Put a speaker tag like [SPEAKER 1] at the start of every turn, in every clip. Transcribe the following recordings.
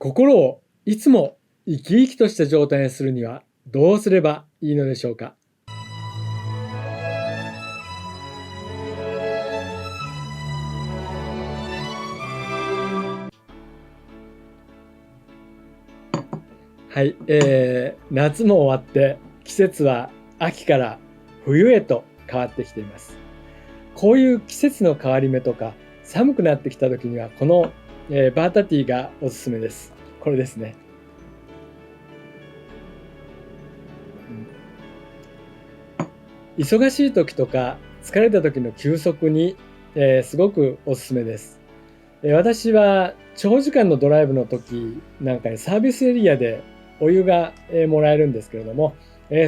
[SPEAKER 1] 心をいつも生き生きとした状態にするにはどうすればいいのでしょうか。はい、夏も終わって季節は秋から冬へと変わってきています。こういう季節の変わり目とか寒くなってきた時にはこの、バータティーがおすすめです。これですね。忙しい時とか疲れた時の休息に、すごくおすすめです。私は長時間のドライブの時なんかにサービスエリアでお湯が、もらえるんですけれども、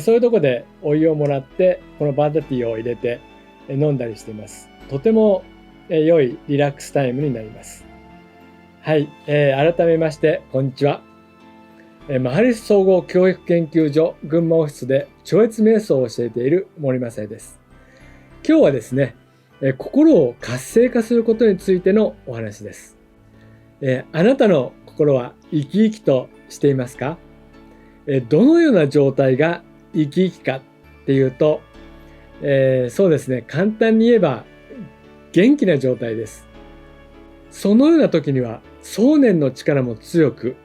[SPEAKER 1] そういうとこでお湯をもらってこのバータティーを入れて、飲んだりしています。とても、良いリラックスタイムになります。はい、改めましてこんにちは。マハリス総合教育研究所群馬オフィスで超越瞑想を教えている森正恵です。今日はですね、心を活性化することについてのお話です。あなたの心は生き生きとしていますか？どのような状態が生き生きかっていうと、そうですね、簡単に言えば元気な状態です。そのような時には想念の力も強く、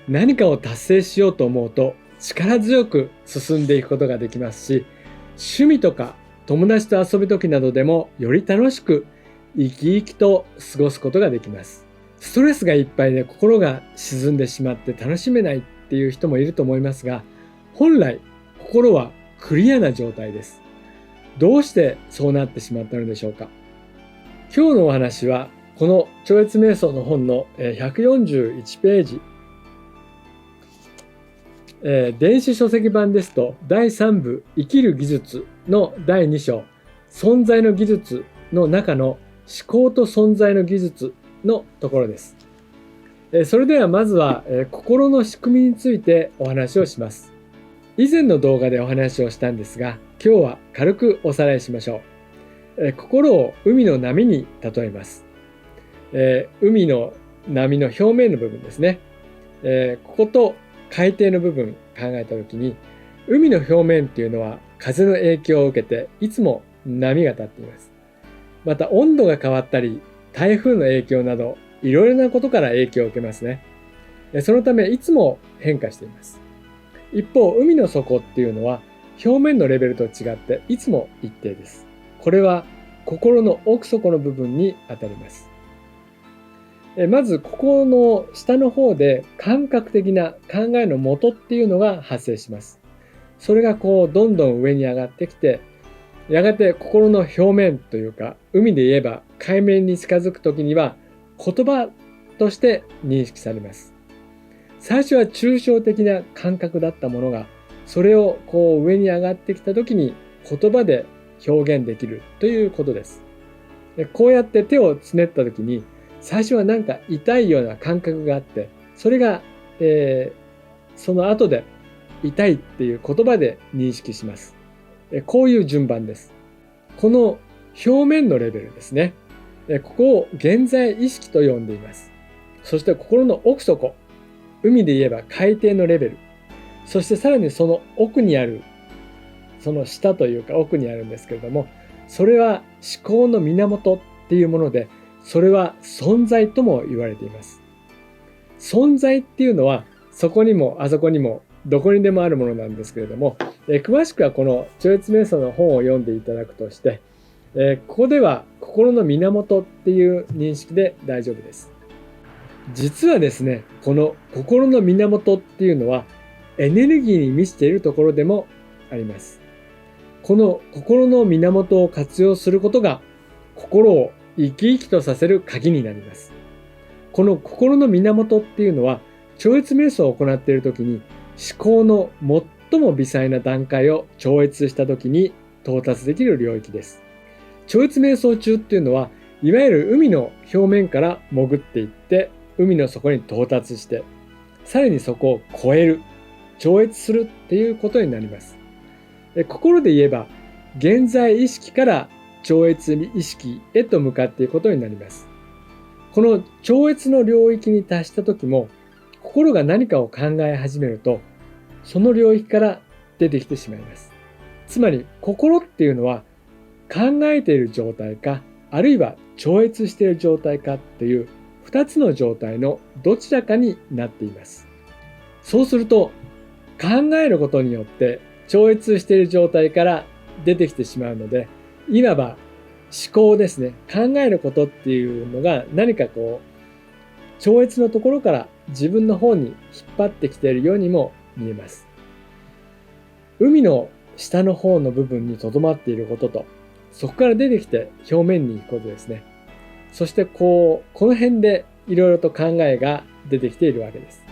[SPEAKER 1] 何かを達成しようと思うと力強く進んでいくことができますし、趣味とか友達と遊ぶ時などでもより楽しく生き生きと過ごすことができます。ストレスがいっぱいで心が沈んでしまって楽しめないっていう人もいると思いますが、本来心はクリアな状態です。どうしてそうなってしまったのでしょうか。今日のお話はこの超越瞑想の本の141ページ、電子書籍版ですと第3部生きる技術の第2章存在の技術の中の思考と存在の技術のところです。それではまずは心の仕組みについてお話をします。以前の動画でお話をしたんですが、今日は軽くおさらいしましょう。心を海の波に例えます。海の波の表面の部分ですね。ここと海底の部分考えた時に、海の表面っていうのは風の影響を受けていつも波が立っています。また温度が変わったり台風の影響などいろいろなことから影響を受けますね。そのためいつも変化しています。一方海の底っていうのは表面のレベルと違っていつも一定です。これは心の奥底の部分にあたります。まずここの下の方で感覚的な考えの元っていうのが発生します。それがこうどんどん上に上がってきて、やがて心の表面というか海で言えば海面に近づくときには言葉として認識されます。最初は抽象的な感覚だったものが、それをこう上に上がってきたときに言葉で表現できるということです。こうやって手をつねったときに最初はなんか痛いような感覚があって、それが、その後で痛いっていう言葉で認識します。こういう順番です。この表面のレベルですね。ここを現在意識と呼んでいます。そして心の奥底、海で言えば海底のレベル、そしてさらにその奥にある、その下というか奥にあるんですけれども、それは思考の源っていうもので、それは存在とも言われています。存在っていうのはそこにもあそこにもどこにでもあるものなんですけれども、詳しくはこの超越瞑想の本を読んでいただくとして、ここでは心の源っていう認識で大丈夫です。実はですね、この心の源っていうのはエネルギーに満ちているところでもあります。この心の源を活用することが心を生き生きとさせる鍵になります。この心の源っていうのは超越瞑想を行っている時に思考の最も微細な段階を超越した時に到達できる領域です。超越瞑想中っていうのはいわゆる海の表面から潜っていって海の底に到達して、さらにそこを超える、超越するっていうことになります。心で言えば現在意識から超越意識へと向かっていくことになります。この超越の領域に達した時も、こ心が何かを考え始めると、その領域から出てきてしまいます。つまり心っていうのは考えている状態か、あるいは超越している状態かっていう2つの状態のどちらかになっています。そうすると、考えることによって超越している状態から出てきてしまうので、いわば思考ですね。考えることっていうのが何か超越のところから自分の方に引っ張ってきているようにも見えます。海の下の方の部分に留まっていることと、そこから出てきて表面に行くことですね。そしてこの辺でいろいろと考えが出てきているわけです。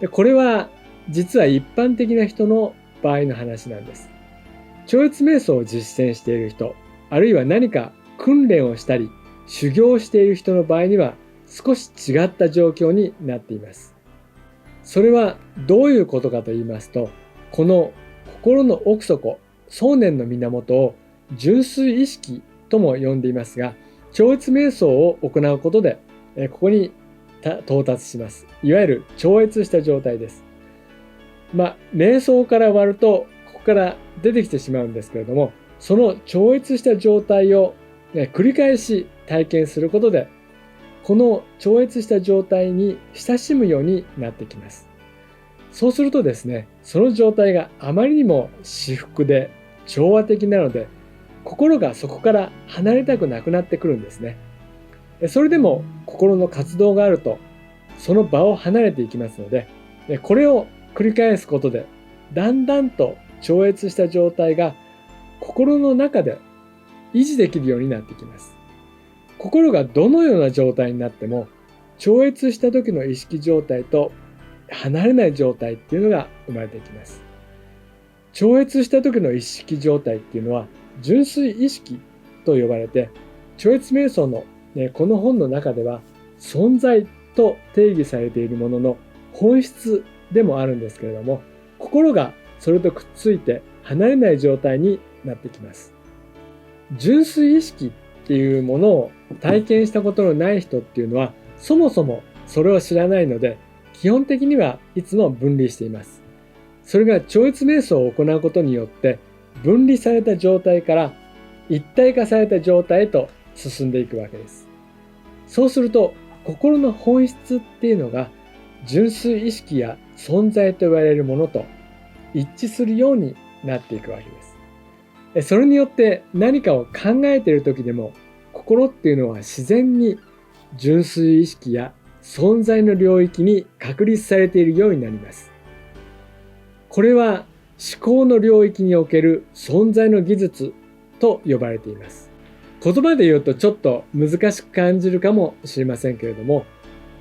[SPEAKER 1] で、これは実は一般的な人の場合の話なんです。超越瞑想を実践している人、あるいは何か訓練をしたり修行をしている人の場合には少し違った状況になっています。それはどういうことかと言いますと、この心の奥底、想念の源を純粋意識とも呼んでいますが、超越瞑想を行うことでここに到達します。いわゆる超越した状態です。瞑想から割るとここから出てきてしまうんですけれども、その超越した状態を繰り返し体験することで、この超越した状態に親しむようになってきます。そうするとですね、その状態があまりにも至福で調和的なので、心がそこから離れたくなくなってくるんですね。それでも心の活動があると、その場を離れていきますので、これを繰り返すことで、だんだんと超越した状態が心の中で維持できるようになってきます。心がどのような状態になっても、超越した時の意識状態と離れない状態っていうのが生まれてきます。超越した時の意識状態っていうのは純粋意識と呼ばれて、超越瞑想の、この本の中では存在と定義されているものの本質でもあるんですけれども、心がそれとくっついて離れない状態になってきます。純粋意識っていうものを体験したことのない人っていうのは、そもそもそれを知らないので、基本的にはいつも分離しています。それが超越瞑想を行うことによって分離された状態から一体化された状態へと進んでいくわけです。そうすると心の本質っていうのが純粋意識や存在と言われるものと一致するようになっていくわけです。それによって何かを考えている時でも、心っていうのは自然に純粋意識や存在の領域に確立されているようになります。これは思考の領域における存在の技術と呼ばれています。言葉で言うとちょっと難しく感じるかもしれませんけれども、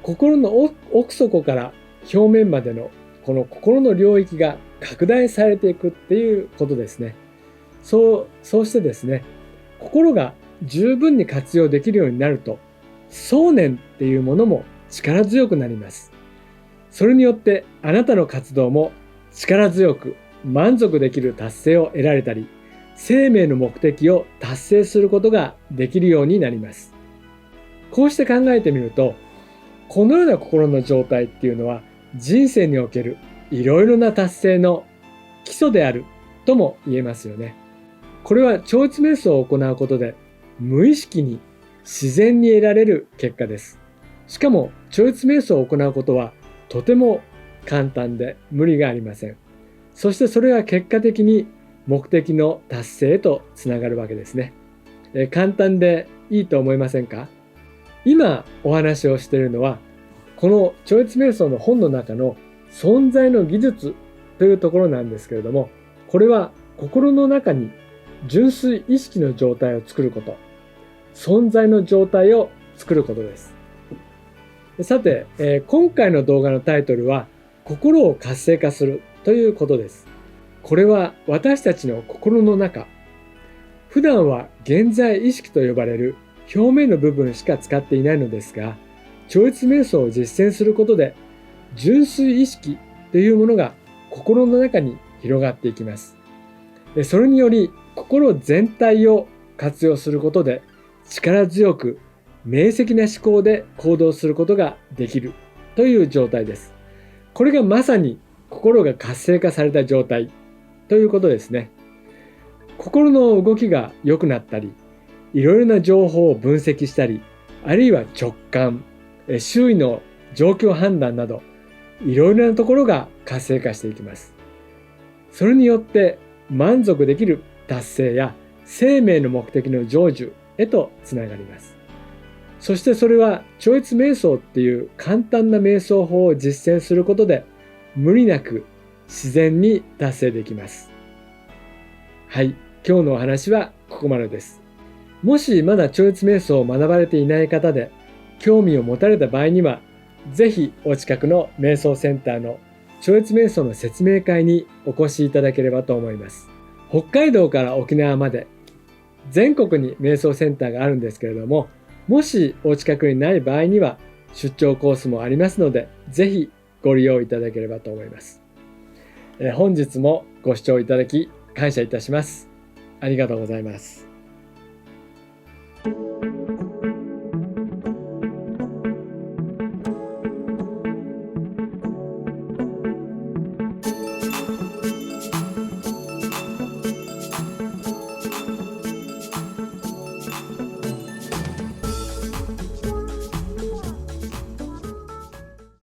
[SPEAKER 1] 心の奥底から表面までのこの心の領域が拡大されていくっていうことですね。そうしてですね、心が十分に活用できるようになると、想念っていうものも力強くなります。それによってあなたの活動も力強く満足できる達成を得られたり、生命の目的を達成することができるようになります。こうして考えてみると、このような心の状態っていうのは人生におけるいろいろな達成の基礎であるとも言えますよね。これは超越瞑想を行うことで無意識に自然に得られる結果です。しかも超越瞑想を行うことはとても簡単で無理がありません。そしてそれが結果的に目的の達成へとつながるわけですね。簡単でいいと思いませんか？今お話をしているのは、この超越瞑想の本の中の存在の技術というところなんですけれども、これは心の中に純粋意識の状態を作ること、存在の状態を作ることです。さて、今回の動画のタイトルは心を活性化するということです。これは私たちの心の中、普段は現在意識と呼ばれる表面の部分しか使っていないのですが、超越瞑想を実践することで純粋意識というものが心の中に広がっていきます。それにより心全体を活用することで力強く明晰な思考で行動することができるという状態です。これがまさに心が活性化された状態ということですね。心の動きが良くなったり、いろいろな情報を分析したり、あるいは直感、周囲の状況判断など、いろいろなところが活性化していきます。それによって満足できる達成や生命の目的の成就へとつながります。そしてそれは超越瞑想っていう簡単な瞑想法を実践することで無理なく自然に達成できます。はい、今日のお話はここまでです。もしまだ超越瞑想を学ばれていない方で興味を持たれた場合には、ぜひお近くの瞑想センターの超越瞑想の説明会にお越しいただければと思います。北海道から沖縄まで全国に瞑想センターがあるんですけれども、もしお近くにない場合には出張コースもありますので、ぜひご利用いただければと思います。本日もご視聴いただき感謝いたします。ありがとうございます。